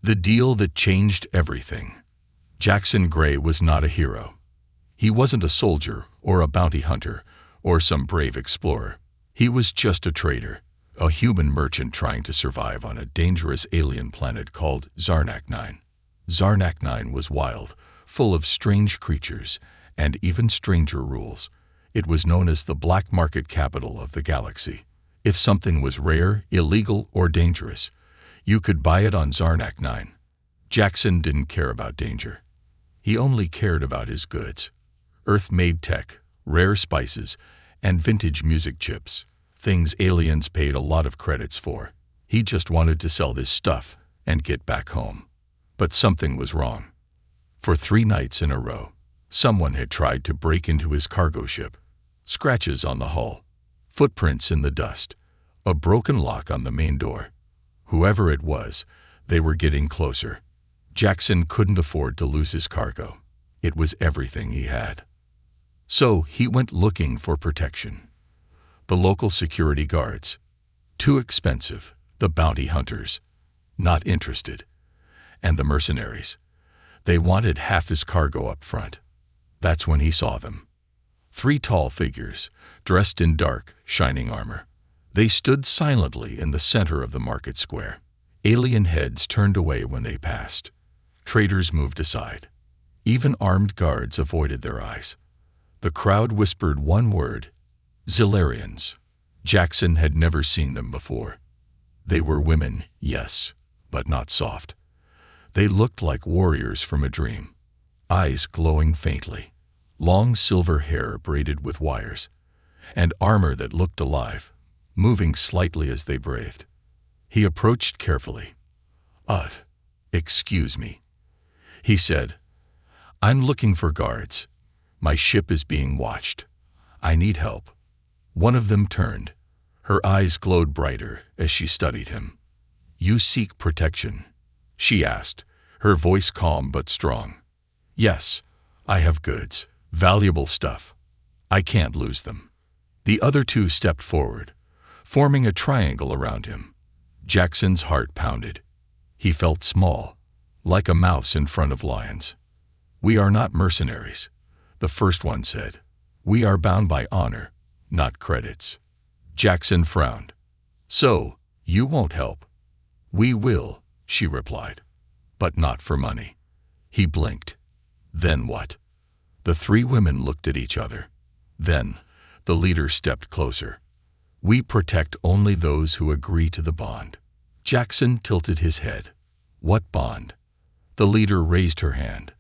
The deal that changed everything. Jackson Gray was not a hero. He wasn't a soldier or a bounty hunter or some brave explorer. He was just a trader, a human merchant trying to survive on a dangerous alien planet called Zarnak 9. Zarnak 9 was wild, full of strange creatures, and even stranger rules. It was known as the black market capital of the galaxy. If something was rare, illegal, or dangerous, you could buy it on Zarnak 9. Jackson didn't care about danger. He only cared about his goods. Earth-made tech, rare spices, and vintage music chips. Things aliens paid a lot of credits for. He just wanted to sell this stuff and get back home. But something was wrong. For 3 nights in a row, someone had tried to break into his cargo ship. Scratches on the hull, footprints in the dust, a broken lock on the main door. Whoever it was, they were getting closer. Jackson couldn't afford to lose his cargo. It was everything he had. So he went looking for protection. The local security guards. Too expensive. The bounty hunters. Not interested. And the mercenaries. They wanted half his cargo up front. That's when he saw them. 3 tall figures, dressed in dark, shining armor. They stood silently in the center of the market square. Alien heads turned away when they passed. Traders moved aside. Even armed guards avoided their eyes. The crowd whispered one word: Zilarians. Jackson had never seen them before. They were women, yes, but not soft. They looked like warriors from a dream. Eyes glowing faintly, long silver hair braided with wires, and armor that looked alive, moving slightly as they breathed. He approached carefully. Excuse me," he said. "I'm looking for guards. My ship is being watched. I need help." One of them turned. Her eyes glowed brighter as she studied him. "You seek protection?" she asked, her voice calm but strong. "Yes, I have goods, valuable stuff. I can't lose them." The other 2 stepped forward, forming a triangle around him. Jackson's heart pounded. He felt small, like a mouse in front of lions. "We are not mercenaries," the first one said. "We are bound by honor, not credits." Jackson frowned. "So, you won't help?" "We will," she replied. "But not for money." He blinked. Then what? The 3 women looked at each other. Then, the leader stepped closer. "We protect only those who agree to the bond." Jackson tilted his head. "What bond?" The leader raised her hand.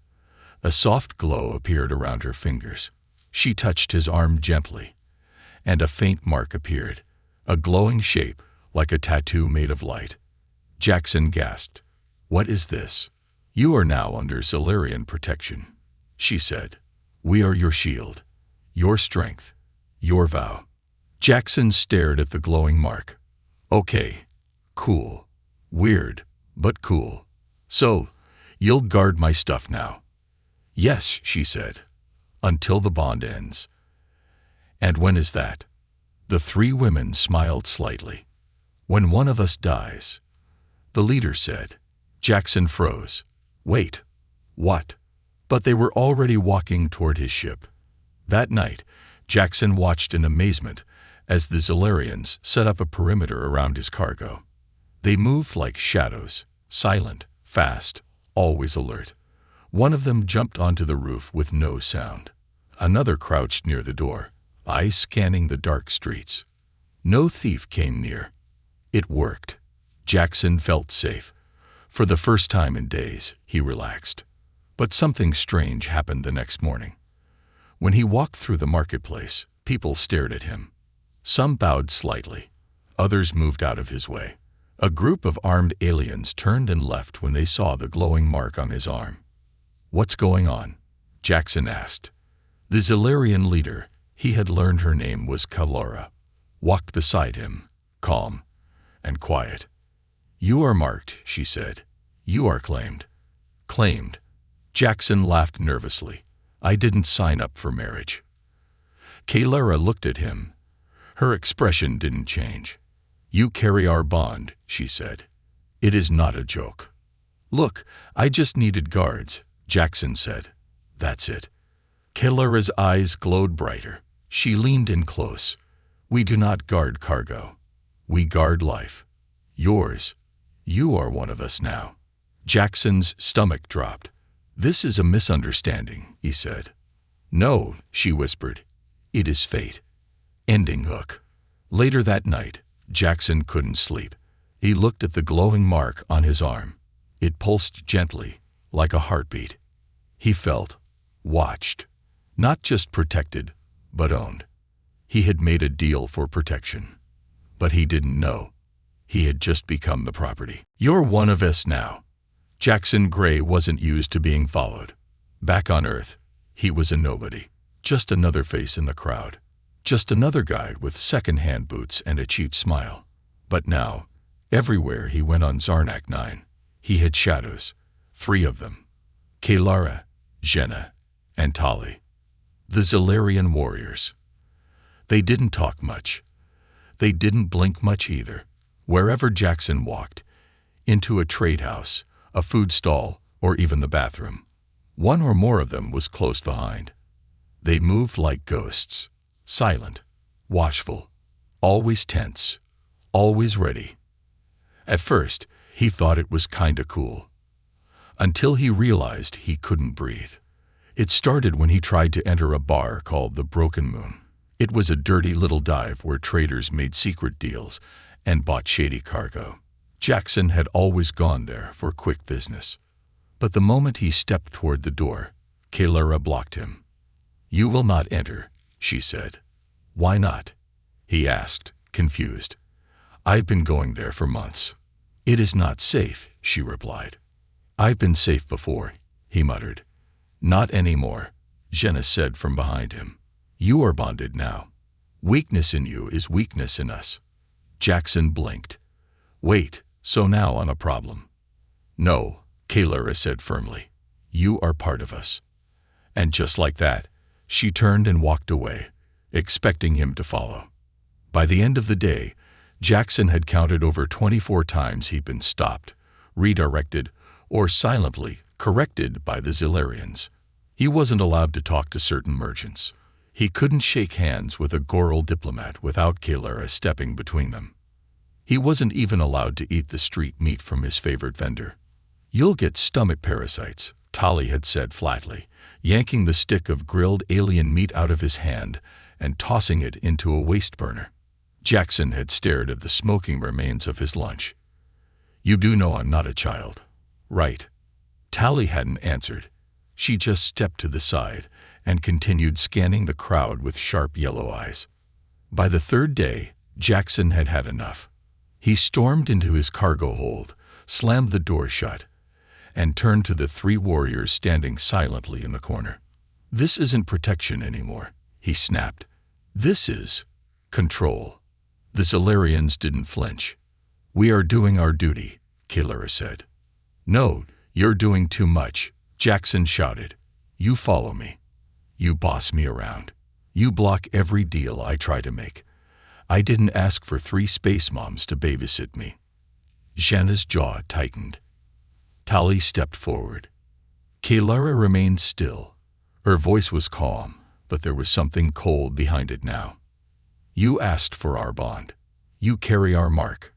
A soft glow appeared around her fingers. She touched his arm gently, and a faint mark appeared, a glowing shape like a tattoo made of light. Jackson gasped. "What is this?" "You are now under Zilarian protection," she said. "We are your shield, your strength, your vow." Jackson stared at the glowing mark. "Okay, cool. Weird, but cool. So, you'll guard my stuff now?" "Yes," she said, "until the bond ends." "And when is that?" The 3 women smiled slightly. "When one of us dies," the leader said. Jackson froze. "Wait, what?" But they were already walking toward his ship. That night, Jackson watched in amazement as the Zilarians set up a perimeter around his cargo. They moved like shadows, silent, fast, always alert. One of them jumped onto the roof with no sound. Another crouched near the door, eyes scanning the dark streets. No thief came near. It worked. Jackson felt safe. For the first time in days, he relaxed. But something strange happened the next morning. When he walked through the marketplace, people stared at him. Some bowed slightly. Others moved out of his way. A group of armed aliens turned and left when they saw the glowing mark on his arm. "What's going on?" Jackson asked. The Zilarian leader, he had learned her name was Kalora, walked beside him, calm and quiet. "You are marked," she said. "You are claimed." "Claimed?" Jackson laughed nervously. "I didn't sign up for marriage." Kalora looked at him. Her expression didn't change. "You carry our bond," she said. "It is not a joke." Look, I just needed guards, Jackson said. That's it. Kelara's eyes glowed brighter. She leaned in close. We do not guard cargo. We guard life. Yours. You are one of us now. Jackson's stomach dropped. This is a misunderstanding, he said. No, she whispered. It is fate. Ending hook. Later that night, Jackson couldn't sleep. He looked at the glowing mark on his arm. It pulsed gently, like a heartbeat. He felt watched. Not just protected, but owned. He had made a deal for protection. But he didn't know. He had just become the property. You're one of us now. Jackson Gray wasn't used to being followed. Back on Earth, he was a nobody. Just another face in the crowd. Just another guy with second-hand boots and a cheap smile. But now, everywhere he went on Zarnak 9, he had shadows. 3 of them. Kalara, Jenna, and Tali. The Zilarian warriors. They didn't talk much. They didn't blink much either. Wherever Jackson walked, into a trade house, a food stall, or even the bathroom, one or more of them was close behind. They moved like ghosts, silent, watchful, always tense, always ready. At first, he thought it was kinda cool. Until he realized he couldn't breathe. It started when he tried to enter a bar called the Broken Moon. It was a dirty little dive where traders made secret deals and bought shady cargo. Jackson had always gone there for quick business. But the moment he stepped toward the door, Kalara blocked him. You will not enter, she said. Why not? He asked, confused. I've been going there for months. It is not safe, she replied. I've been safe before, he muttered. Not anymore, Jenna said from behind him. You are bonded now. Weakness in you is weakness in us. Jackson blinked. Wait, so now I'm a problem. No, Kalara said firmly. You are part of us. And just like that, she turned and walked away, expecting him to follow. By the end of the day, Jackson had counted over 24 times he'd been stopped, redirected, or silently corrected by the Zilarians. He wasn't allowed to talk to certain merchants. He couldn't shake hands with a Goral diplomat without Kalara stepping between them. He wasn't even allowed to eat the street meat from his favorite vendor. You'll get stomach parasites, Tali had said flatly, yanking the stick of grilled alien meat out of his hand and tossing it into a waste burner. Jackson had stared at the smoking remains of his lunch. You do know I'm not a child, right? Tali hadn't answered. She just stepped to the side and continued scanning the crowd with sharp yellow eyes. By the third day, Jackson had had enough. He stormed into his cargo hold, slammed the door shut, and turned to the 3 warriors standing silently in the corner. This isn't protection anymore, he snapped. This is control. The Zilarians didn't flinch. We are doing our duty, Kalara said. No, you're doing too much, Jackson shouted. You follow me. You boss me around. You block every deal I try to make. I didn't ask for 3 space moms to babysit me. Jenna's jaw tightened. Tali stepped forward. Kalara remained still. Her voice was calm, but there was something cold behind it now. You asked for our bond. You carry our mark.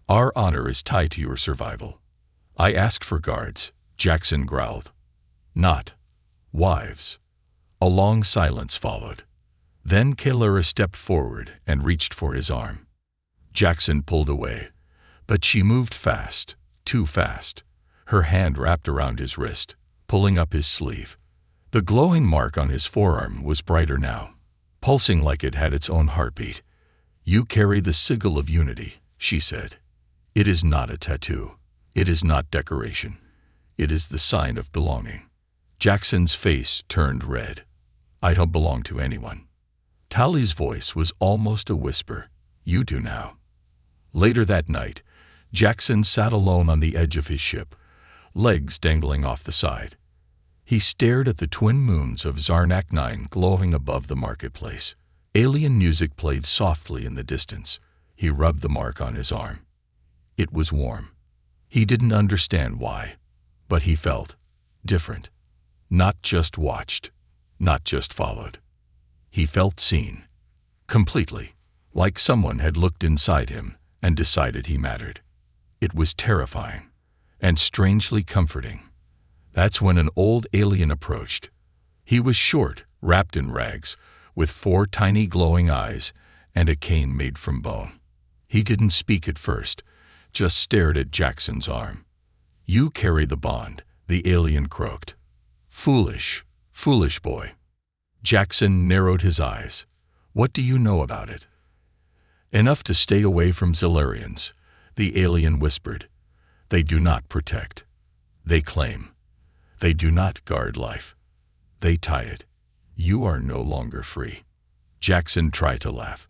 Our honor is tied to your survival. I asked for guards, Jackson growled. Not wives. A long silence followed. Then Kalara stepped forward and reached for his arm. Jackson pulled away, but she moved fast, too fast. Her hand wrapped around his wrist, pulling up his sleeve. The glowing mark on his forearm was brighter now, pulsing like it had its own heartbeat. You carry the sigil of unity, she said. It is not a tattoo. It is not decoration. It is the sign of belonging. Jackson's face turned red. I don't belong to anyone. Tali's voice was almost a whisper. You do now. Later that night, Jackson sat alone on the edge of his ship, legs dangling off the side. He stared at the twin moons of Zarnak 9 glowing above the marketplace. Alien music played softly in the distance. He rubbed the mark on his arm. It was warm. He didn't understand why. But he felt different. Not just watched, not just followed. He felt seen. Completely. Like someone had looked inside him and decided he mattered. It was terrifying and strangely comforting. That's when an old alien approached. He was short, wrapped in rags, with 4 tiny glowing eyes and a cane made from bone. He didn't speak at first, just stared at Jackson's arm. "You carry the bond," the alien croaked. "Foolish, foolish boy." Jackson narrowed his eyes. "What do you know about it?" "Enough to stay away from Zellerians," the alien whispered. "They do not protect. They claim. They do not guard life. They tie it. You are no longer free." Jackson tried to laugh,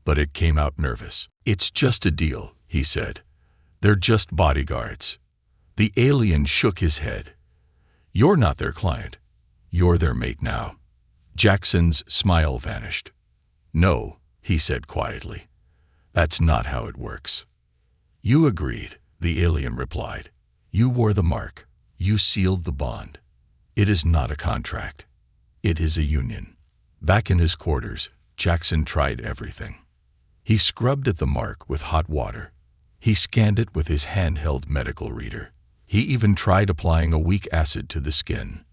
but it came out nervous. "It's just a deal," he said. "They're just bodyguards." The alien shook his head. "You're not their client. You're their mate now." Jackson's smile vanished. "No," he said quietly. "That's not how it works." "You agreed," the alien replied. "You wore the mark. You sealed the bond. It is not a contract. It is a union." Back in his quarters, Jackson tried everything. He scrubbed at the mark with hot water. He scanned it with his handheld medical reader. He even tried applying a weak acid to the skin.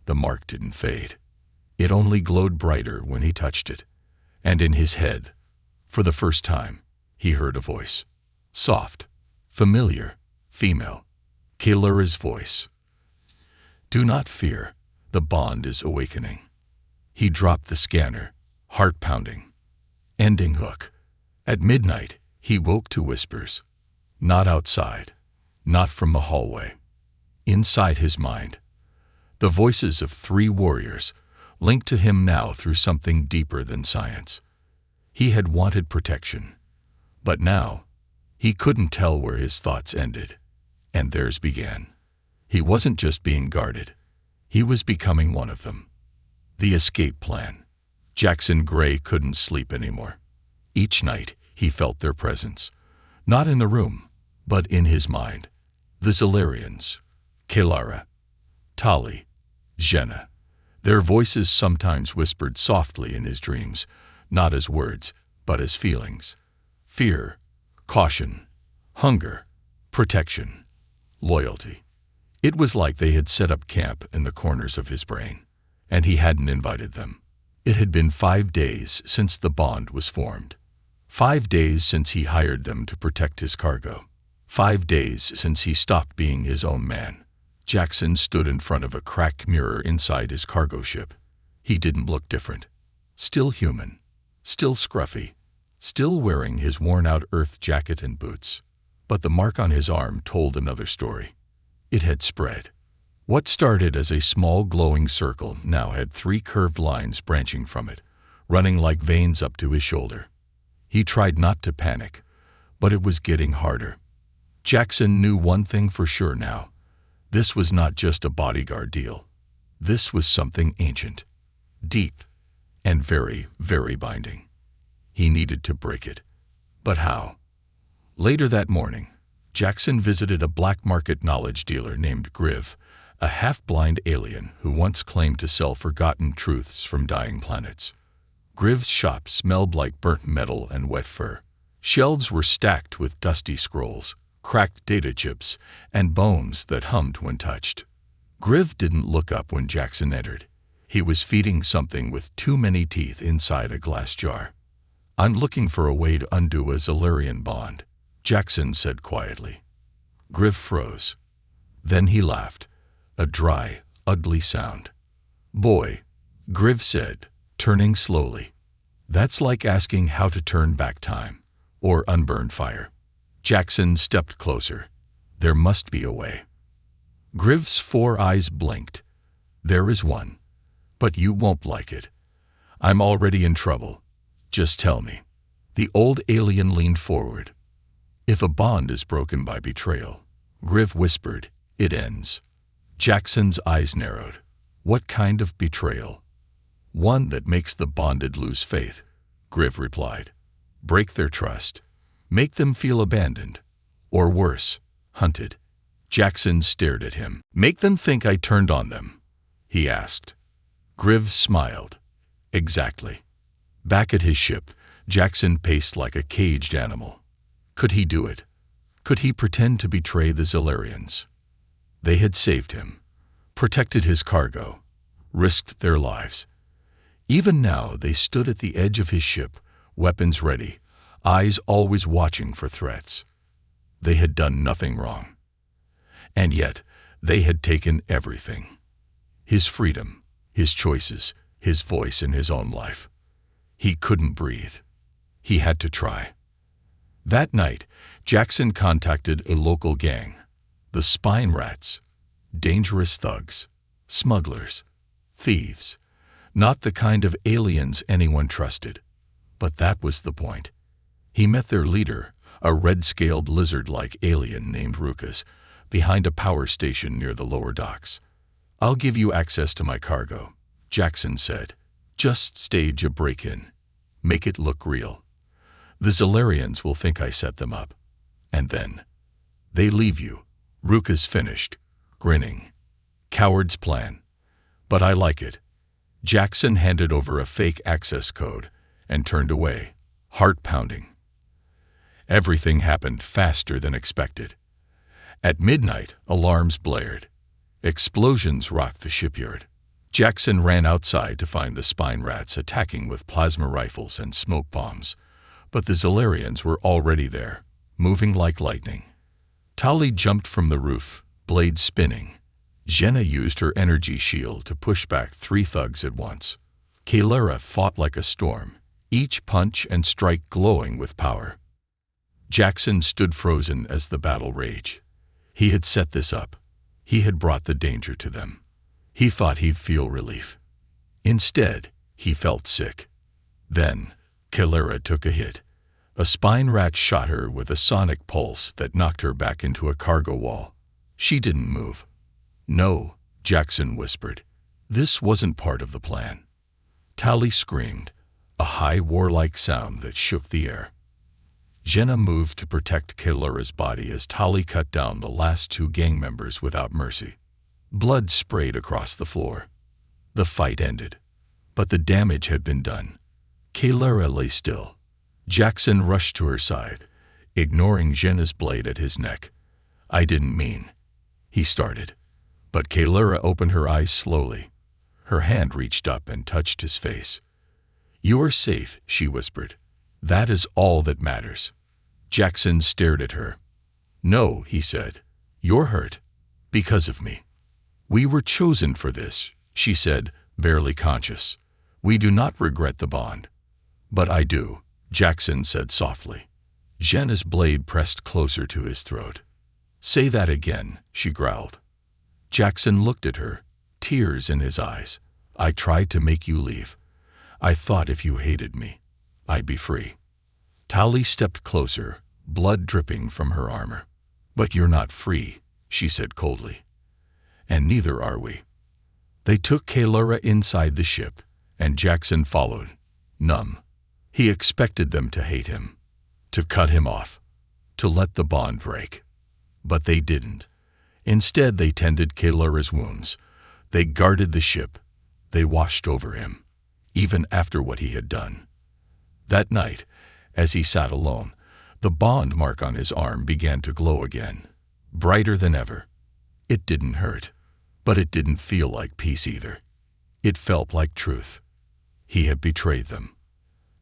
The mark didn't fade. It only glowed brighter when he touched it. And in his head, for the first time, he heard a voice. Soft, familiar, female. Kaylura's voice. "Do not fear. The bond is awakening." He dropped the scanner, heart pounding. Ending hook. At midnight, he woke to whispers. Not outside. Not from the hallway. Inside his mind. The voices of 3 warriors, linked to him now through something deeper than science. He had wanted protection. But now, he couldn't tell where his thoughts ended, and theirs began. He wasn't just being guarded. He was becoming one of them. The escape plan. Jackson Gray couldn't sleep anymore. Each night, he felt their presence. Not in the room, but in his mind. The Zellerians. Kaylura. Tali. Jenna. Their voices sometimes whispered softly in his dreams, not as words, but as feelings. Fear, caution, hunger, protection, loyalty. It was like they had set up camp in the corners of his brain, and he hadn't invited them. It had been 5 days since the bond was formed. 5 days since he hired them to protect his cargo. 5 days since he stopped being his own man. Jackson stood in front of a cracked mirror inside his cargo ship. He didn't look different. Still human. Still scruffy. Still wearing his worn-out Earth jacket and boots. But the mark on his arm told another story. It had spread. What started as a small glowing circle now had 3 curved lines branching from it, running like veins up to his shoulder. He tried not to panic, but it was getting harder. Jackson knew one thing for sure now. This was not just a bodyguard deal. This was something ancient, deep, and very, very binding. He needed to break it. But how? Later that morning, Jackson visited a black market knowledge dealer named Griv, a half-blind alien who once claimed to sell forgotten truths from dying planets. Griv's shop smelled like burnt metal and wet fur. Shelves were stacked with dusty scrolls, cracked data chips, and bones that hummed when touched. Griv didn't look up when Jackson entered. He was feeding something with too many teeth inside a glass jar. "I'm looking for a way to undo a Zellerian bond," Jackson said quietly. Griv froze. Then he laughed, a dry, ugly sound. "Boy," Griv said, turning slowly. "That's like asking how to turn back time, or unburn fire." Jackson stepped closer. "There must be a way." Griv's 4 eyes blinked. "There is one. But you won't like it. I'm already in trouble. Just tell me." The old alien leaned forward. "If a bond is broken by betrayal," Griv whispered, "it ends." Jackson's eyes narrowed. "What kind of betrayal?" "One that makes the bonded lose faith," Griv replied. "Break their trust. Make them feel abandoned. Or worse, hunted. Jackson stared at him. "Make them think I turned on them?" he asked. Griv smiled. "Exactly." Back at his ship, Jackson paced like a caged animal. Could he do it? Could he pretend to betray the Zolarians? They had saved him, protected his cargo, risked their lives. Even now they stood at the edge of his ship, weapons ready, eyes always watching for threats. They had done nothing wrong. And yet, they had taken everything. His freedom, his choices, his voice in his own life. He couldn't breathe. He had to try. That night, Jackson contacted a local gang, the Spine Rats, dangerous thugs, smugglers, thieves, not the kind of aliens anyone trusted. But that was the point. He met their leader, a red-scaled lizard-like alien named Rukas, behind a power station near the lower docks. "I'll give you access to my cargo," Jackson said. "Just stage a break-in. Make it look real. The Zolarians will think I set them up. And then they leave you." Rukas finished, grinning. "Coward's plan. But I like it." Jackson handed over a fake access code and turned away, heart pounding. Everything happened faster than expected. At midnight, alarms blared. Explosions rocked the shipyard. Jackson ran outside to find the Spine Rats attacking with plasma rifles and smoke bombs. But the Zolarians were already there, moving like lightning. Tali jumped from the roof, blade spinning. Jenna used her energy shield to push back 3 thugs at once. Kalara fought like a storm, each punch and strike glowing with power. Jackson stood frozen as the battle raged. He had set this up. He had brought the danger to them. He thought he'd feel relief. Instead, he felt sick. Then, Kalara took a hit. A Spine Rat shot her with a sonic pulse that knocked her back into a cargo wall. She didn't move. "No," Jackson whispered. "This wasn't part of the plan." Tali screamed, a high warlike sound that shook the air. Jenna moved to protect Kalara's body as Tali cut down the last 2 gang members without mercy. Blood sprayed across the floor. The fight ended, but the damage had been done. Kalara lay still. Jackson rushed to her side, ignoring Jenna's blade at his neck. "I didn't mean," he started. But Kalara opened her eyes slowly. Her hand reached up and touched his face. "You are safe," she whispered. "That is all that matters." Jackson stared at her. "No," he said. "You're hurt. Because of me." "We were chosen for this," she said, barely conscious. "We do not regret the bond." "But I do," Jackson said softly. Jenna's blade pressed closer to his throat. "Say that again," she growled. Jackson looked at her, tears in his eyes. "I tried to make you leave. I thought if you hated me, I'd be free." Tali stepped closer, blood dripping from her armor. "But you're not free," she said coldly. "And neither are we." They took Kalara inside the ship, and Jackson followed, numb. He expected them to hate him, to cut him off, to let the bond break. But they didn't. Instead, they tended Kalara's wounds. They guarded the ship. They watched over him, even after what he had done. That night, as he sat alone, the bond mark on his arm began to glow again, brighter than ever. It didn't hurt, but it didn't feel like peace either. It felt like truth. He had betrayed them,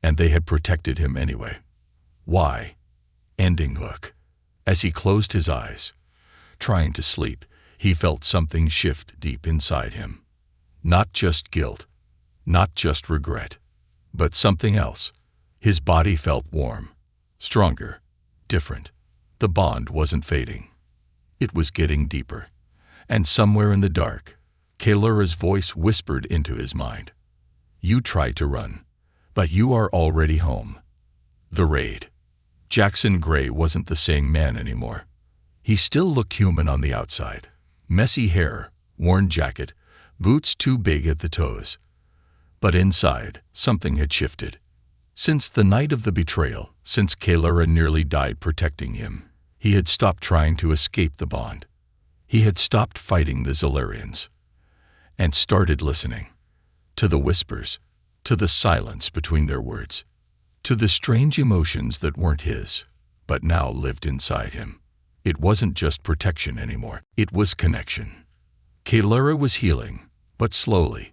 and they had protected him anyway. Why? Ending hook. As he closed his eyes, trying to sleep, he felt something shift deep inside him. Not just guilt, not just regret, but something else. His body felt warm, stronger, different. The bond wasn't fading. It was getting deeper. And somewhere in the dark, Kalara's voice whispered into his mind. "You tried to run, but you are already home." The raid. Jackson Gray wasn't the same man anymore. He still looked human on the outside. Messy hair, worn jacket, boots too big at the toes. But inside, something had shifted. Since the night of the betrayal, since Kalara nearly died protecting him, he had stopped trying to escape the bond. He had stopped fighting the Zolarians and started listening to the whispers, to the silence between their words, to the strange emotions that weren't his, but now lived inside him. It wasn't just protection anymore. It was connection. Kalara was healing, but slowly.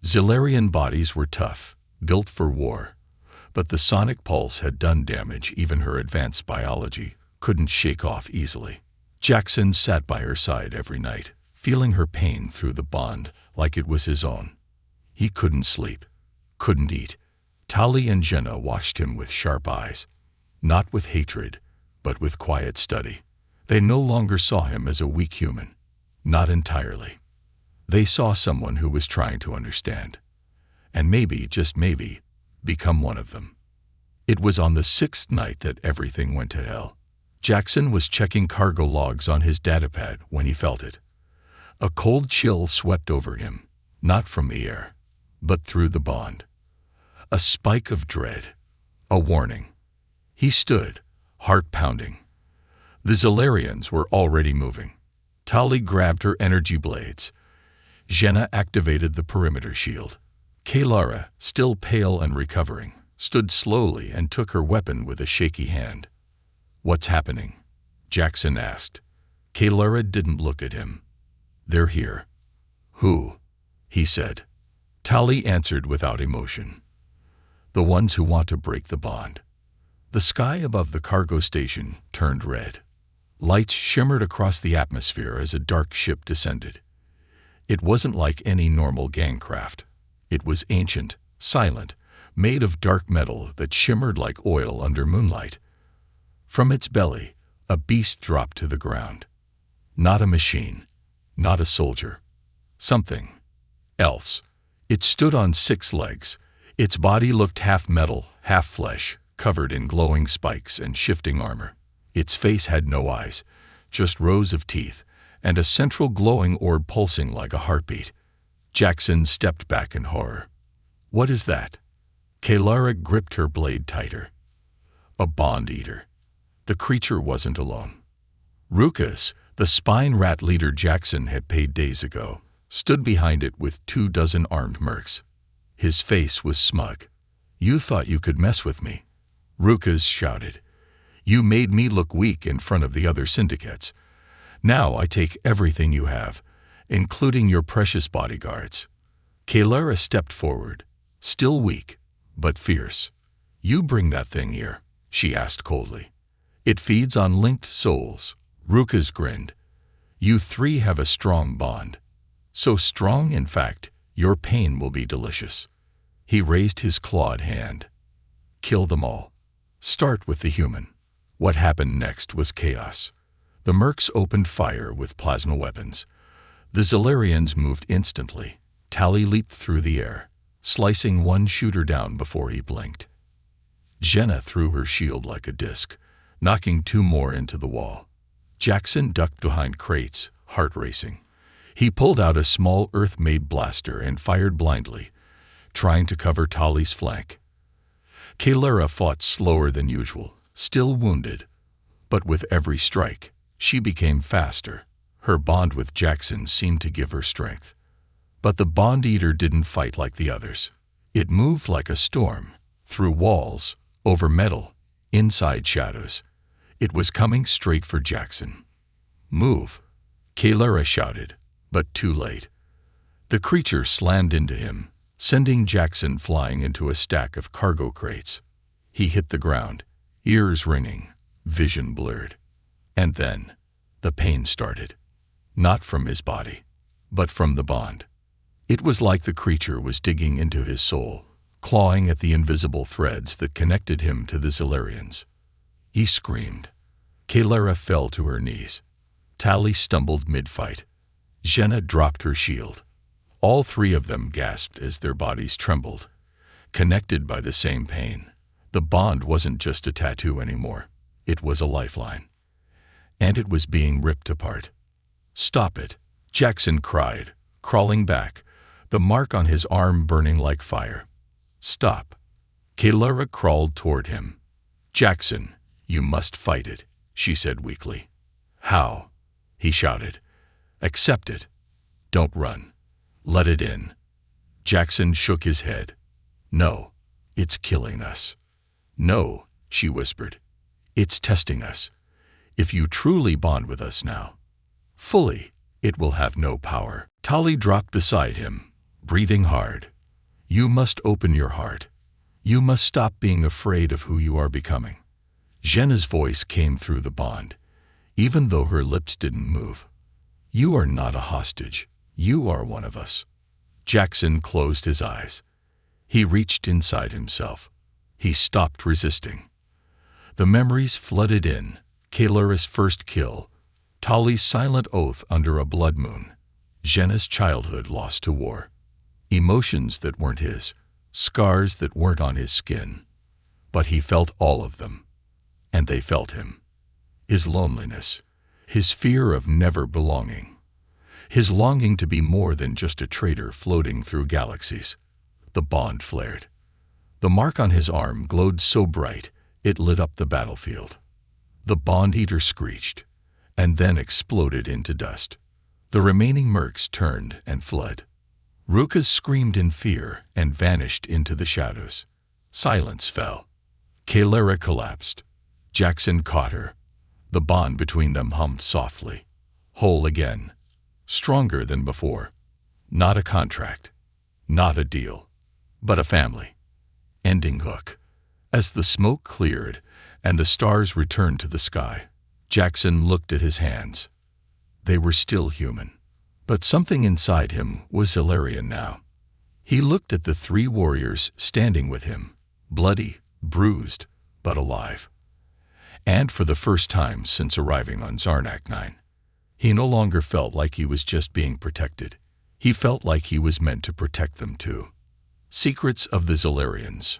Zolarian bodies were tough, built for war, but the sonic pulse had done damage even her advanced biology couldn't shake off easily. Jackson sat by her side every night, feeling her pain through the bond like it was his own. He couldn't sleep, couldn't eat. Tali and Jenna watched him with sharp eyes, not with hatred, but with quiet study. They no longer saw him as a weak human, not entirely. They saw someone who was trying to understand, and maybe, just maybe, become one of them. It was on the 6th night that everything went to hell. Jackson was checking cargo logs on his datapad when he felt it. A cold chill swept over him, not from the air, but through the bond. A spike of dread, a warning. He stood, heart pounding. The Zolarians were already moving. Tali grabbed her energy blades. Jenna activated the perimeter shield. Kalara, still pale and recovering, stood slowly and took her weapon with a shaky hand. "What's happening?" Jackson asked. Kalara didn't look at him. "They're here." "Who?" he said. Tali answered without emotion. "The ones who want to break the bond." The sky above the cargo station turned red. Lights shimmered across the atmosphere as a dark ship descended. It wasn't like any normal gangcraft. It was ancient, silent, made of dark metal that shimmered like oil under moonlight. From its belly, a beast dropped to the ground. Not a machine, not a soldier. Something else. It stood on 6 legs. Its body looked half metal, half flesh, covered in glowing spikes and shifting armor. Its face had no eyes, just rows of teeth, and a central glowing orb pulsing like a heartbeat. Jackson stepped back in horror. "What is that?" Kalara gripped her blade tighter. A bond eater. The creature wasn't alone. Rukas, the spine rat leader Jackson had paid days ago, stood behind it with 24 armed mercs. His face was smug. "You thought you could mess with me," Rukas shouted. "You made me look weak in front of the other syndicates. Now I take everything you have, including your precious bodyguards." Kalara stepped forward, still weak, but fierce. "You bring that thing here," she asked coldly. "It feeds on linked souls." Rukas grinned. "You 3 have a strong bond. So strong, in fact, your pain will be delicious." He raised his clawed hand. "Kill them all. Start with the human." What happened next was chaos. The mercs opened fire with plasma weapons. The Zolarians moved instantly. Tali leaped through the air, slicing one shooter down before he blinked. Jenna threw her shield like a disc, knocking 2 more into the wall. Jackson ducked behind crates, heart racing. He pulled out a small Earth-made blaster and fired blindly, trying to cover Tali's flank. Kalara fought slower than usual, still wounded, but with every strike, she became faster. Her bond with Jackson seemed to give her strength. But the Bond Eater didn't fight like the others. It moved like a storm, through walls, over metal, inside shadows. It was coming straight for Jackson. "Move," Kalara shouted, but too late. The creature slammed into him, sending Jackson flying into a stack of cargo crates. He hit the ground, ears ringing, vision blurred. And then, the pain started. Not from his body, but from the bond. It was like the creature was digging into his soul, clawing at the invisible threads that connected him to the Zolarians. He screamed. Kalara fell to her knees. Tali stumbled mid-fight. Jenna dropped her shield. All 3 of them gasped as their bodies trembled, connected by the same pain. The bond wasn't just a tattoo anymore. It was a lifeline. And it was being ripped apart. "Stop it," Jackson cried, crawling back, the mark on his arm burning like fire. "Stop." Kalara crawled toward him. "Jackson, you must fight it," she said weakly. "How?" he shouted. Accept it. Don't run. Let it in. Jackson shook his head. No, it's killing us. No, she whispered. It's testing us. If you truly bond with us now, fully, it will have no power. Tali dropped beside him, breathing hard. You must open your heart. You must stop being afraid of who you are becoming. Jenna's voice came through the bond, even though her lips didn't move. You are not a hostage. You are one of us. Jackson closed his eyes. He reached inside himself. He stopped resisting. The memories flooded in. Kalera's first kill, Tali's silent oath under a blood moon, Jenna's childhood lost to war. Emotions that weren't his, scars that weren't on his skin. But he felt all of them. And they felt him. His loneliness, his fear of never belonging, his longing to be more than just a traitor floating through galaxies. The bond flared. The mark on his arm glowed so bright it lit up the battlefield. The bond eater screeched, and then exploded into dust. The remaining mercs turned and fled. Rukas screamed in fear and vanished into the shadows. Silence fell. Kalera collapsed. Jackson caught her. The bond between them hummed softly. Whole again. Stronger than before. Not a contract. Not a deal. But a family. Ending hook. As the smoke cleared and the stars returned to the sky, Jackson looked at his hands. They were still human. But something inside him was Zellerian now. He looked at the three warriors standing with him, bloody, bruised, but alive. And for the first time since arriving on Zarnak 9, he no longer felt like he was just being protected. He felt like he was meant to protect them too. Secrets of the Zellerians.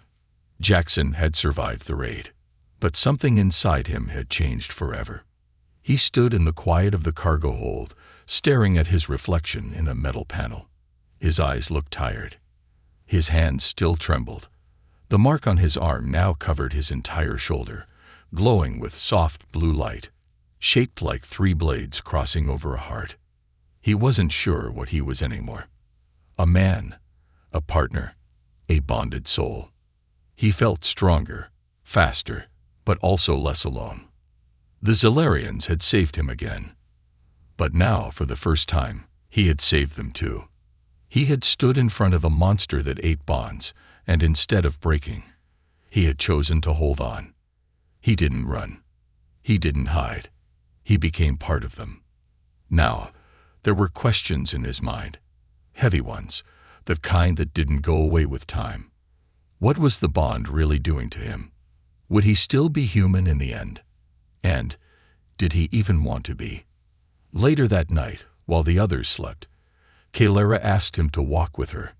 Jackson had survived the raid, but something inside him had changed forever. He stood in the quiet of the cargo hold, staring at his reflection in a metal panel. His eyes looked tired. His hands still trembled. The mark on his arm now covered his entire shoulder, glowing with soft blue light, shaped like three blades crossing over a heart. He wasn't sure what he was anymore. A man, a partner, a bonded soul. He felt stronger, faster, but also less alone. The Zellerians had saved him again. But now, for the first time, he had saved them too. He had stood in front of a monster that ate bonds, and instead of breaking, he had chosen to hold on. He didn't run. He didn't hide. He became part of them. Now, there were questions in his mind. Heavy ones, the kind that didn't go away with time. What was the bond really doing to him? Would he still be human in the end? And did he even want to be? Later that night, while the others slept, Kalera asked him to walk with her.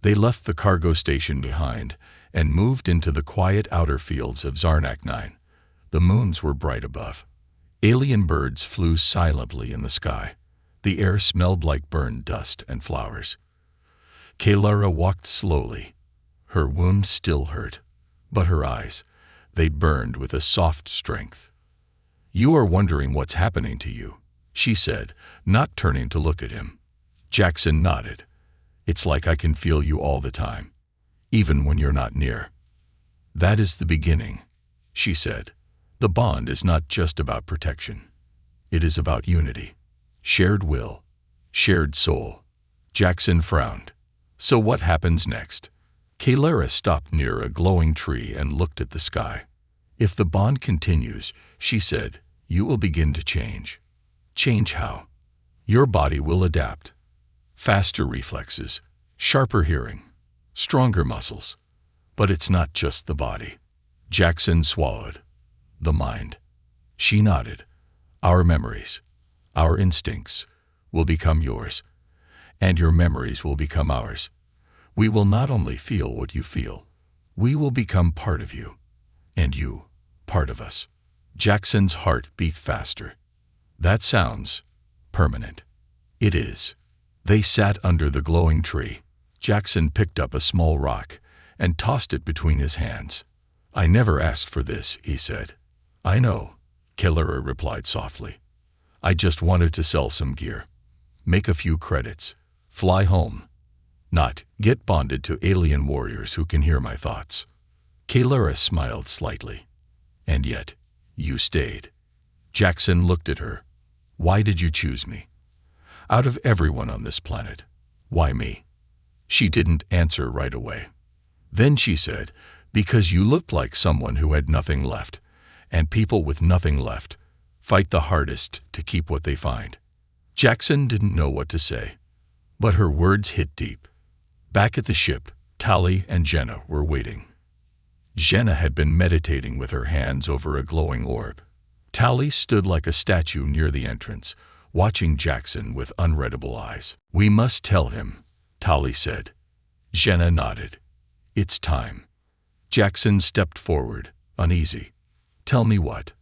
They left the cargo station behind and moved into the quiet outer fields of Zarnak 9. The moons were bright above. Alien birds flew silently in the sky. The air smelled like burned dust and flowers. Kalera walked slowly. Her wound still hurt, but her eyes, they burned with a soft strength. You are wondering what's happening to you, she said, not turning to look at him. Jackson nodded. It's like I can feel you all the time, even when you're not near. That is the beginning, she said. The bond is not just about protection. It is about unity, shared will, shared soul. Jackson frowned. So what happens next? Kalera stopped near a glowing tree and looked at the sky. If the bond continues, she said, you will begin to change. Change how? Your body will adapt. Faster reflexes, sharper hearing, stronger muscles. But it's not just the body. Jackson swallowed. The mind. She nodded. Our memories, our instincts, will become yours, and your memories will become ours. We will not only feel what you feel, we will become part of you, and you, part of us. Jackson's heart beat faster. That sounds permanent. It is. They sat under the glowing tree. Jackson picked up a small rock and tossed it between his hands. I never asked for this, he said. I know, Kalera replied softly. I just wanted to sell some gear. make a few credits, fly home. Not get bonded to alien warriors who can hear my thoughts. Kalara smiled slightly. And yet, you stayed. Jackson looked at her. Why did you choose me? Out of everyone on this planet, why me? She didn't answer right away. Then she said, because you looked like someone who had nothing left, and people with nothing left fight the hardest to keep what they find. Jackson didn't know what to say, but her words hit deep. Back at the ship, Tali and Jenna were waiting. Jenna had been meditating with her hands over a glowing orb. Tali stood like a statue near the entrance, watching Jackson with unreadable eyes. We must tell him, Tali said. Jenna nodded. It's time. Jackson stepped forward, uneasy. Tell me what?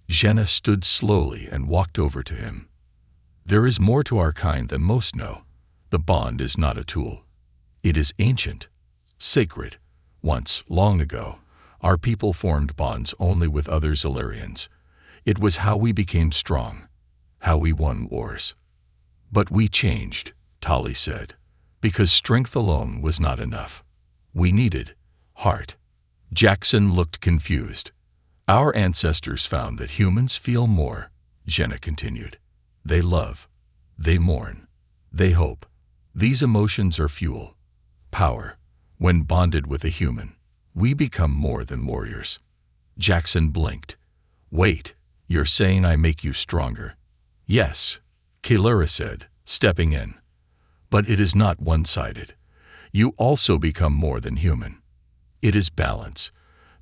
Jenna stood slowly and walked over to him. There is more to our kind than most know. The bond is not a tool. It is ancient, sacred. Once, long ago, our people formed bonds only with other Zilarians. It was how we became strong, how we won wars. But we changed, Tali said, because strength alone was not enough. We needed heart. Jackson looked confused. Our ancestors found that humans feel more, Jenna continued. They love, they mourn, they hope. These emotions are fuel, power. When bonded with a human, we become more than warriors. Jackson blinked. Wait, you're saying I make you stronger? Yes, Kalara said, stepping in. But it is not one-sided. You also become more than human. It is balance,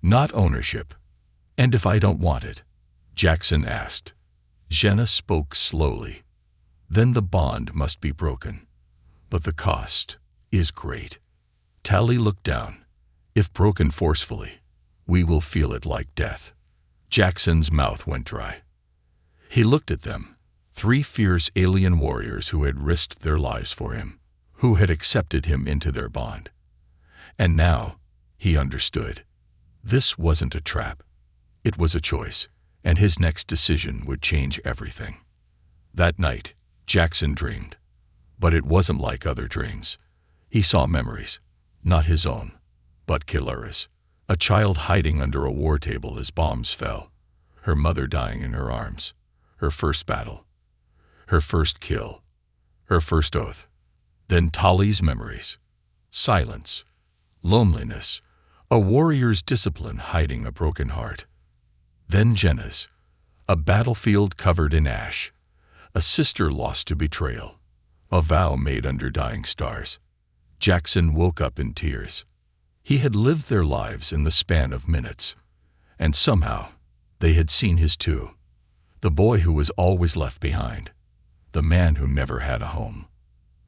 not ownership. And if I don't want it? Jackson asked. Jenna spoke slowly. Then the bond must be broken. But the cost is great. Tali looked down. If broken forcefully, we will feel it like death. Jackson's mouth went dry. He looked at them, 3 fierce alien warriors who had risked their lives for him, who had accepted him into their bond. And now, he understood. This wasn't a trap. It was a choice, and his next decision would change everything. That night, Jackson dreamed. But it wasn't like other dreams. He saw memories. Not his own, but Kalara's. A child hiding under a war table as bombs fell. Her mother dying in her arms. Her first battle. Her first kill. Her first oath. Then Tali's memories. Silence. Loneliness. A warrior's discipline hiding a broken heart. Then Jenna's. A battlefield covered in ash. A sister lost to betrayal. A vow made under dying stars. Jackson woke up in tears. He had lived their lives in the span of minutes. And somehow, they had seen his too. The boy who was always left behind. The man who never had a home.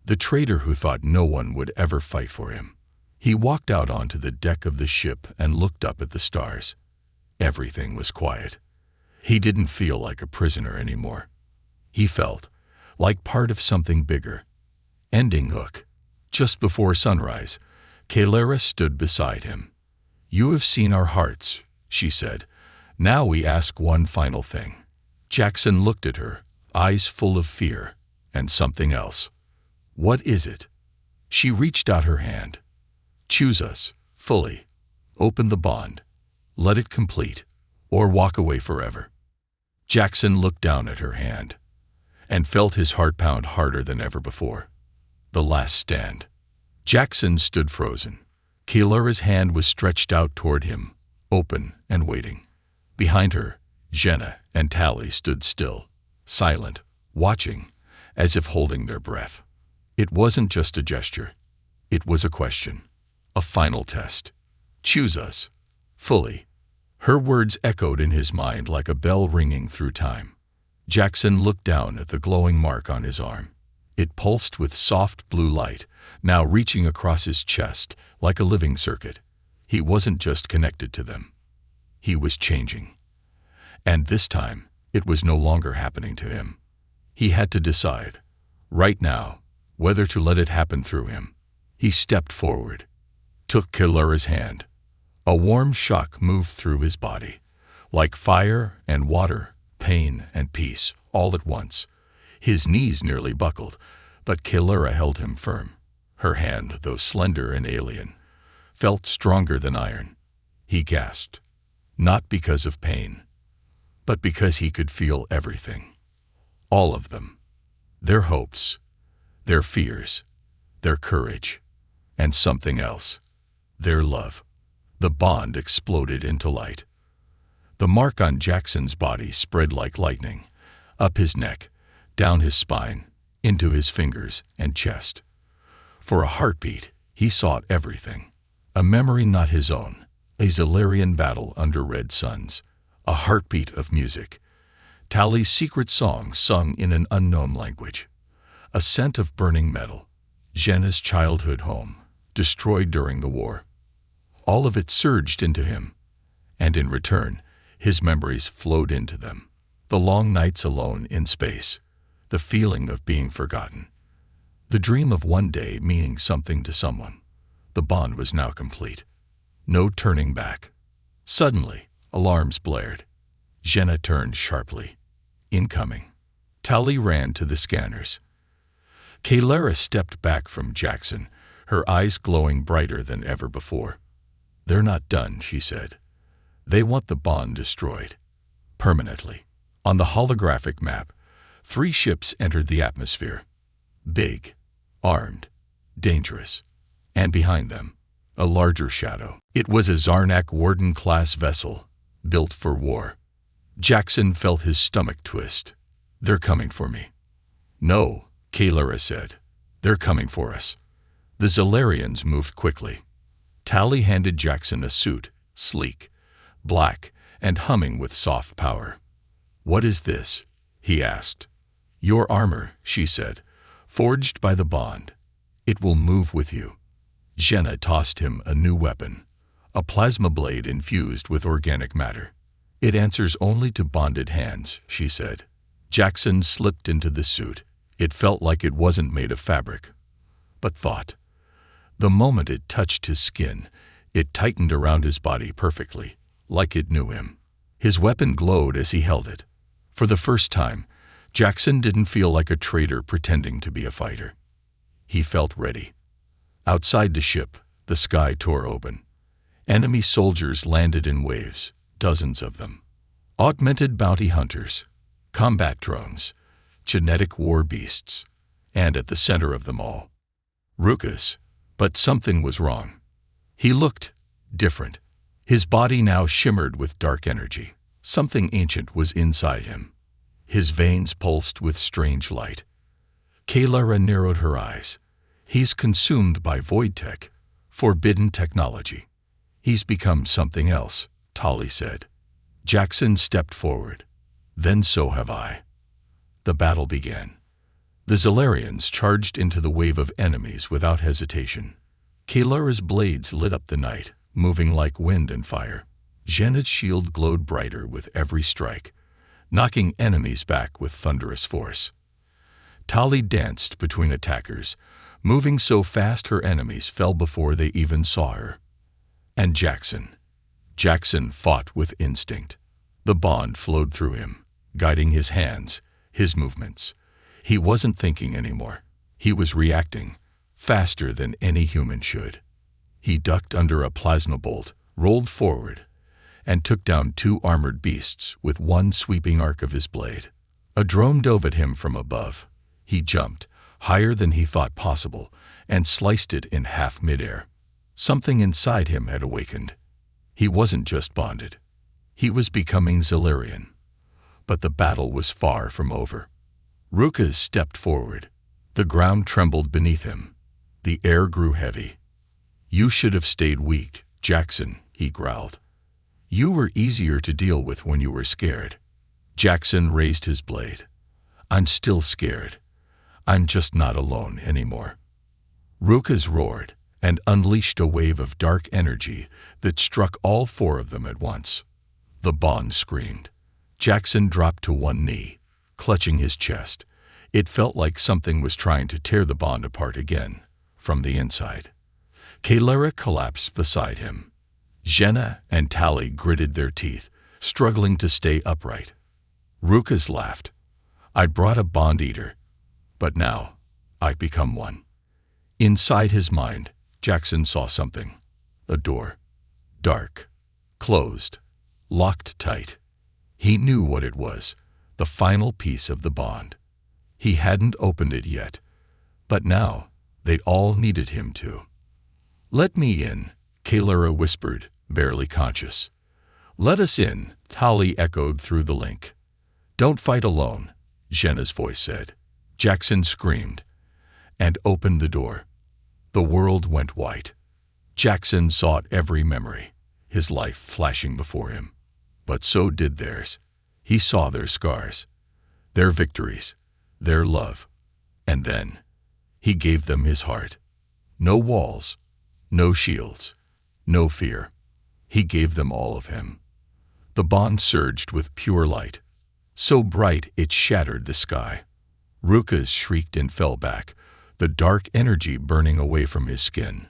The traitor who thought no one would ever fight for him. He walked out onto the deck of the ship and looked up at the stars. Everything was quiet. He didn't feel like a prisoner anymore. He felt like part of something bigger. Ending hook. Just before sunrise, Kalara stood beside him. You have seen our hearts, she said. Now we ask one final thing. Jackson looked at her, eyes full of fear, and something else. What is it? She reached out her hand. Choose us, fully. Open the bond. Let it complete, or walk away forever. Jackson looked down at her hand, and felt his heart pound harder than ever before. The last stand. Jackson stood frozen. Kalara's hand was stretched out toward him, open and waiting. Behind her, Jenna and Tali stood still, silent, watching, as if holding their breath. It wasn't just a gesture. It was a question. A final test. Choose us. Fully. Her words echoed in his mind like a bell ringing through time. Jackson looked down at the glowing mark on his arm. It pulsed with soft blue light, now reaching across his chest like a living circuit. He wasn't just connected to them. He was changing. And this time, it was no longer happening to him. He had to decide, right now, whether to let it happen through him. He stepped forward, took Kalara's hand. A warm shock moved through his body, like fire and water, pain and peace, all at once. His knees nearly buckled, but Kalara held him firm. Her hand, though slender and alien, felt stronger than iron. He gasped, not because of pain, but because he could feel everything. All of them. Their hopes, their fears, their courage, and something else. Their love. The bond exploded into light. The mark on Jackson's body spread like lightning, up his neck, down his spine, into his fingers and chest. For a heartbeat, he saw everything. A memory not his own, a Zalarian battle under red suns, a heartbeat of music, Tali's secret song sung in an unknown language, a scent of burning metal, Jenna's childhood home, destroyed during the war. All of it surged into him, and in return, his memories flowed into them. The long nights alone in space, the feeling of being forgotten, the dream of one day meaning something to someone. The bond was now complete. No turning back. Suddenly, alarms blared. Jenna turned sharply. Incoming. Tali ran to the scanners. Kalara stepped back from Jackson, her eyes glowing brighter than ever before. "They're not done," she said. "They want the bond destroyed. Permanently." On the holographic map, 3 ships entered the atmosphere. Big, armed, dangerous. And behind them, a larger shadow. It was a Zarnak Warden-class vessel, built for war. Jackson felt his stomach twist. "They're coming for me." "No," Kalara said. "They're coming for us." The Zalarians moved quickly. Tali handed Jackson a suit, sleek, black, and humming with soft power. "What is this?" he asked. "Your armor," she said, "forged by the bond. It will move with you." Jenna tossed him a new weapon, a plasma blade infused with organic matter. "It answers only to bonded hands," she said. Jackson slipped into the suit. It felt like it wasn't made of fabric, but thought. The moment it touched his skin, it tightened around his body perfectly, like it knew him. His weapon glowed as he held it. For the first time, Jackson didn't feel like a traitor pretending to be a fighter. He felt ready. Outside the ship, the sky tore open. Enemy soldiers landed in waves, dozens of them. Augmented bounty hunters, combat drones, genetic war beasts, and at the center of them all, Rukas. But something was wrong. He looked different. His body now shimmered with dark energy. Something ancient was inside him. His veins pulsed with strange light. Kalara narrowed her eyes. "He's consumed by void tech, forbidden technology. He's become something else," Tali said. Jackson stepped forward. "Then so have I." The battle began. The Zalarians charged into the wave of enemies without hesitation. Kalara's blades lit up the night, moving like wind and fire. Jenna's shield glowed brighter with every strike, knocking enemies back with thunderous force. Tali danced between attackers, moving so fast her enemies fell before they even saw her. And Jackson fought with instinct. The bond flowed through him, guiding his hands, his movements. He wasn't thinking anymore. He was reacting, faster than any human should. He ducked under a plasma bolt, rolled forward, and took down 2 armored beasts with one sweeping arc of his blade. A drone dove at him from above. He jumped, higher than he thought possible, and sliced it in half midair. Something inside him had awakened. He wasn't just bonded. He was becoming Zalarian. But the battle was far from over. Rukas stepped forward. The ground trembled beneath him. The air grew heavy. "You should have stayed weak, Jackson," he growled. "You were easier to deal with when you were scared." Jackson raised his blade. "I'm still scared. I'm just not alone anymore." Rukas roared and unleashed a wave of dark energy that struck all 4 of them at once. The bond screamed. Jackson dropped to one knee, clutching his chest. It felt like something was trying to tear the bond apart again, from the inside. Kalara collapsed beside him. Jenna and Tali gritted their teeth, struggling to stay upright. Rukas laughed. "I brought a bond eater," But now, I've become one. Inside his mind, Jackson saw something. A door. Dark. Closed. Locked tight. He knew what it was. The final piece of the bond. He hadn't opened it yet. But now, they all needed him to. "Let me in," Kalara whispered, barely conscious. "Let us in," Tali echoed through the link. "Don't fight alone," Jenna's voice said. Jackson screamed and opened the door. The world went white. Jackson saw every memory, his life flashing before him. But so did theirs. He saw their scars, their victories, their love. And then, he gave them his heart. No walls, no shields, no fear. He gave them all of him. The bond surged with pure light, so bright it shattered the sky. Rukas shrieked and fell back, the dark energy burning away from his skin.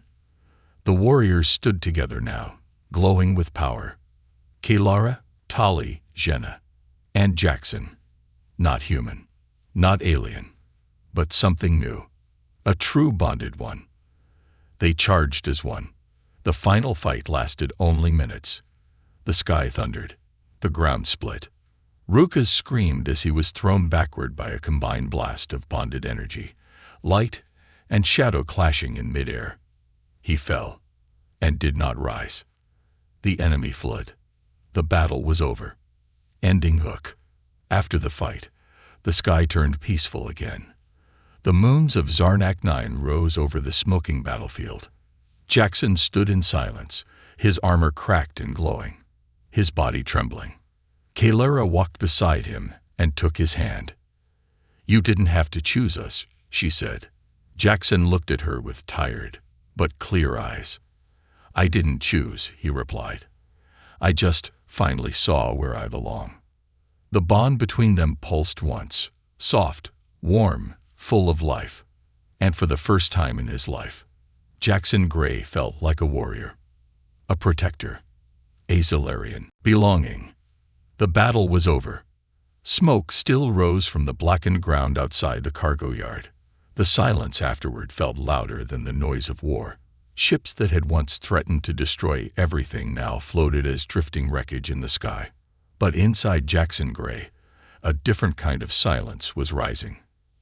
The warriors stood together now, glowing with power. Kalara, Tali, Jenna, and Jackson. Not human, not alien, but something new. A true bonded one. They charged as one. The final fight lasted only minutes. The sky thundered. The ground split. Rukas screamed as he was thrown backward by a combined blast of bonded energy, light and shadow clashing in midair. He fell and did not rise. The enemy fled. The battle was over. Ending hook. After the fight, the sky turned peaceful again. The moons of Zarnak 9 rose over the smoking battlefield. Jackson stood in silence, his armor cracked and glowing, his body trembling. Kalara walked beside him and took his hand. "You didn't have to choose us," she said. Jackson looked at her with tired but clear eyes. "I didn't choose," he replied. "I just finally saw where I belong." The bond between them pulsed once, soft, warm, full of life. And for the first time in his life, Jackson Gray felt like a warrior, a protector, a Zalarian, belonging. The battle was over. Smoke still rose from the blackened ground outside the cargo yard. The silence afterward felt louder than the noise of war. Ships that had once threatened to destroy everything now floated as drifting wreckage in the sky. But inside Jackson Gray, a different kind of silence was rising.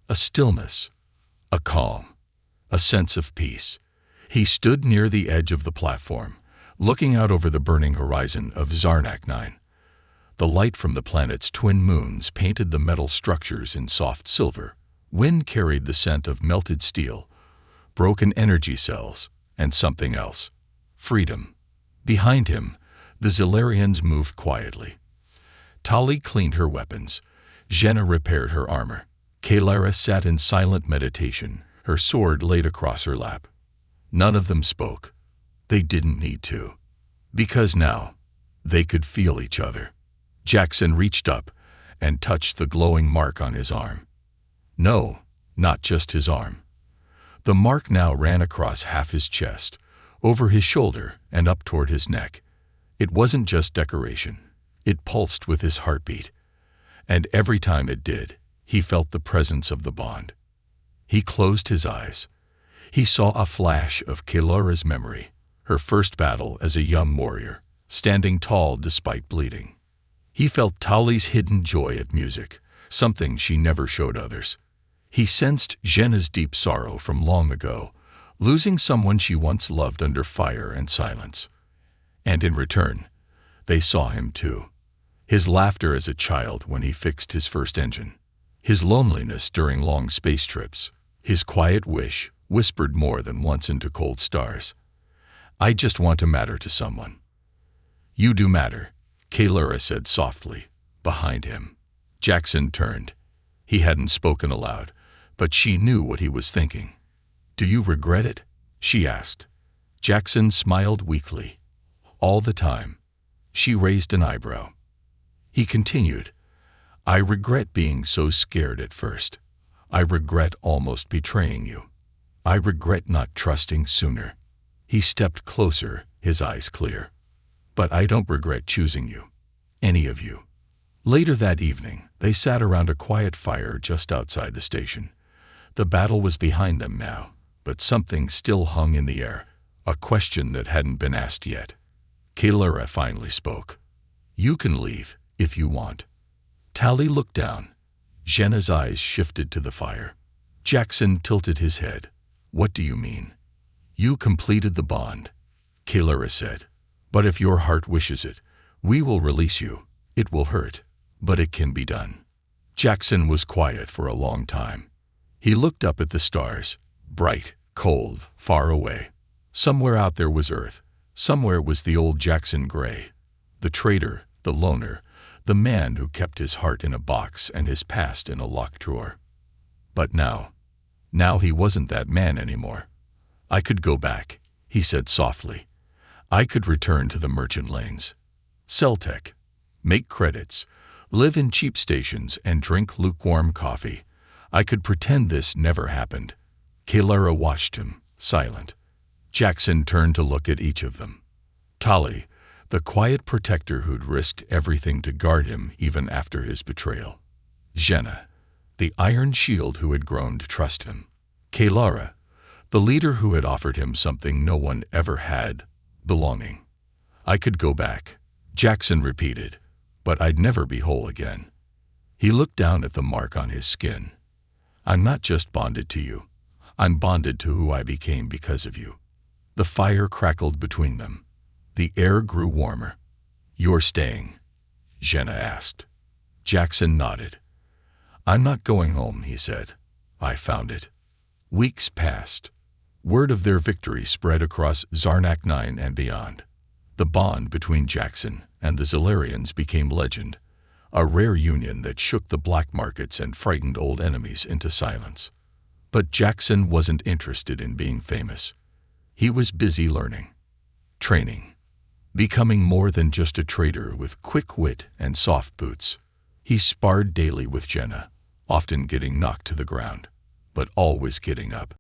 A stillness, a calm, a sense of peace. He stood near the edge of the platform, looking out over the burning horizon of Zarnak 9. The light from the planet's twin moons painted the metal structures in soft silver. Wind carried the scent of melted steel, broken energy cells, and something else. Freedom. Behind him, the Zalarians moved quietly. Tali cleaned her weapons. Jenna repaired her armor. Kalara sat in silent meditation, her sword laid across her lap. None of them spoke. They didn't need to. Because now, they could feel each other. Jackson reached up and touched the glowing mark on his arm. No, not just his arm. The mark now ran across half his chest, over his shoulder and up toward his neck. It wasn't just decoration. It pulsed with his heartbeat. And every time it did, he felt the presence of the bond. He closed his eyes. He saw a flash of Kalara's memory, her first battle as a young warrior, standing tall despite bleeding. He felt Tali's hidden joy at music, something she never showed others. He sensed Jenna's deep sorrow from long ago, losing someone she once loved under fire and silence. And in return, they saw him too. His laughter as a child when he fixed his first engine. His loneliness during long space trips. His quiet wish, whispered more than once into cold stars. "I just want to matter to someone." "You do matter," Kalara said softly, behind him. Jackson turned. He hadn't spoken aloud, but she knew what he was thinking. "Do you regret it?" she asked. Jackson smiled weakly. "All the time." She raised an eyebrow. He continued, "I regret being so scared at first. I regret almost betraying you. I regret not trusting sooner." He stepped closer, his eyes clear. "But I don't regret choosing you. Any of you." Later that evening, they sat around a quiet fire just outside the station. The battle was behind them now, but something still hung in the air, a question that hadn't been asked yet. Kalara finally spoke. "You can leave, if you want." Tali looked down. Jenna's eyes shifted to the fire. Jackson tilted his head. "What do you mean?" "You completed the bond," Kalara said. "But if your heart wishes it, we will release you. It will hurt, but it can be done." Jackson was quiet for a long time. He looked up at the stars, bright, cold, far away. Somewhere out there was Earth. Somewhere was the old Jackson Gray. The traitor, the loner, the man who kept his heart in a box and his past in a locked drawer. But now he wasn't that man anymore. "I could go back," he said softly. "I could return to the merchant lanes. Sell tech, make credits, live in cheap stations and drink lukewarm coffee. I could pretend this never happened." Kalara watched him, silent. Jackson turned to look at each of them. Tali, the quiet protector who'd risked everything to guard him even after his betrayal. Jenna, the iron shield who had grown to trust him. Kalara, the leader who had offered him something no one ever had, belonging. "I could go back," Jackson repeated, "but I'd never be whole again." He looked down at the mark on his skin. "I'm not just bonded to you. I'm bonded to who I became because of you." The fire crackled between them. The air grew warmer. "You're staying?" Jenna asked. Jackson nodded. "I'm not going home," he said. "I found it." Weeks passed. Word of their victory spread across Zarnak 9 and beyond. The bond between Jackson and the Zalarians became legend, a rare union that shook the black markets and frightened old enemies into silence. But Jackson wasn't interested in being famous. He was busy learning, training, becoming more than just a trader with quick wit and soft boots. He sparred daily with Jenna, often getting knocked to the ground, but always getting up.